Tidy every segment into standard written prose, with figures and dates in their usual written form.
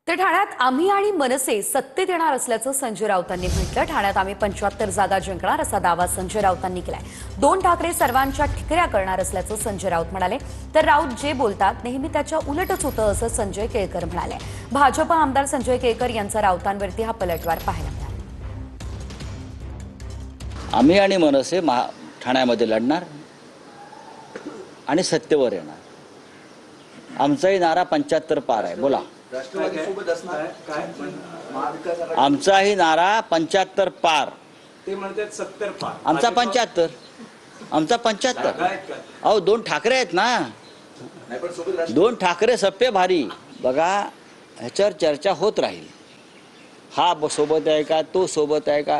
तर ठाण्यात आम्ही आणि मनसे सत्तेत येणार असल्याचं संजय राऊतांनी म्हटलं। ठाण्यात आम्ही 75 जागा जिंकणार असा दावा संजय राऊतांनी केलाय। 2 ठाकरे सर्वांच्या ठिकऱ्या करणार असल्याचं संजय राऊत म्हणाले। तर राऊत जे बोलतात नेहमी त्याच्या उलटच होतं असं संजय केळकर म्हणाले। भाजप आमदार संजय केळकर यांचा राऊतांवरती हा पलटवार पाहायला मिळाला। आम्ही आणि मनसे ठाण्यामध्ये लढणार आणि सत्तेवर येणार। आमचाही नारा 75 पार आहे। बोला, आमचाही नारा 75 पार। ते म्हणतात 70 पार, आमचा 75, आमचा 75। अहो 2 ठाकरे आहेत ना, 2 ठाकरे सप्पे भारी। बघा, ह्याच्यावर चर्चा होत राहील। हा सोबत आहे का, तो सोबत आहे का।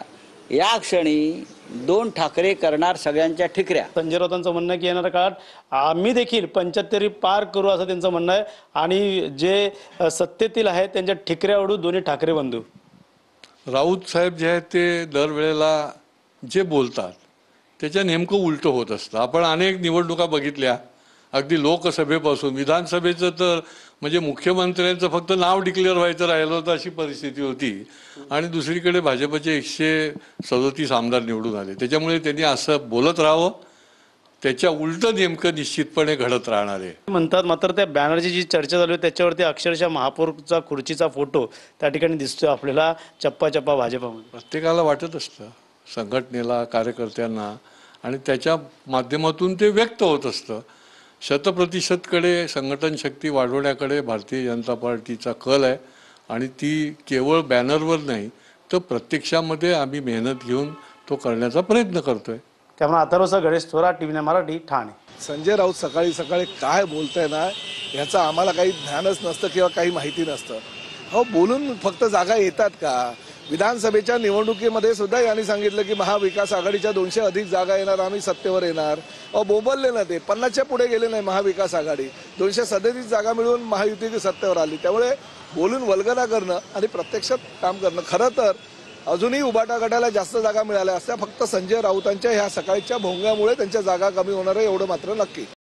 या क्षणी 2 ठाकरे करणार सगळ्यांच्या ठिकऱ्या। संजय राऊतांचं म्हणणं आहे की येणाऱ्या काळात आम्ही देखील 75 पार करू असं त्यांचं म्हणणं आहे। आणि जे सत्तेतील आहेत त्यांच्या ठिकऱ्या ओढू दोन्ही ठाकरे बंधू। राऊत साहेब जे आहेत ते दरवेळेला जे बोलतात त्याच्या नेमकं उलटं होत असतं। आपण अनेक निवडणुका बघितल्या, अगदी लोकसभेपासून विधानसभेचं तर म्हणजे मुख्यमंत्र्यांचं फक्त नाव डिक्लेअर व्हायचं राहिलं होतं अशी परिस्थिती होती। आणि दुसरीकडे भाजपचे 137 आमदार निवडून आले। त्याच्यामुळे त्यांनी असं बोलत राहावं, त्याच्या उलटं नेमकं निश्चितपणे घडत राहणार आहे म्हणतात। मात्र त्या बॅनरची जी चर्चा चालू आहे त्याच्यावरती अक्षरशः महापौरचा खुर्चीचा फोटो त्या ठिकाणी दिसतोय आपल्याला चप्पा चप्पा भाजपमध्ये। प्रत्येकाला वाटत असतं, संघटनेला, कार्यकर्त्यांना, आणि त्याच्या माध्यमातून ते व्यक्त होत असतं। 100%कडे संघटन शक्ती वाढवण्याकडे भारतीय जनता पार्टीचा कल आहे। आणि ती केवळ बॅनरवर नाही तर प्रत्यक्षामध्ये आम्ही मेहनत घेऊन तो करण्याचा प्रयत्न करतोय। त्यामुळे अथर्व गणेश थोरात, टीव्ही मराठी, ठाणे। संजय राऊत सकाळी सकाळी काय बोलताय ना, ह्याचं आम्हाला काही ज्ञानच नसतं किंवा काही माहिती नसतं। हो, बोलून फक्त जागा येतात का? विधानसभेच्या निवडणुकीमध्ये सुद्धा यांनी सांगितलं की महाविकास आघाडीच्या 200 अधिक जागा येणार, आम्ही सत्तेवर येणार। बोबलले ना, ते 50च्या पुढे गेले नाही। महाविकास आघाडी 237 जागा मिळून महायुती सत्तेवर आली। त्यामुळे बोलून वल्गना करणं आणि प्रत्यक्षात काम करणं। खरं तर अजूनही उबाटा गटाला जास्त जागा मिळाल्या असत्या, फक्त संजय राऊतांच्या ह्या सकाळच्या भोंग्यामुळे त्यांच्या जागा कमी होणार आहे, एवढं मात्र नक्की।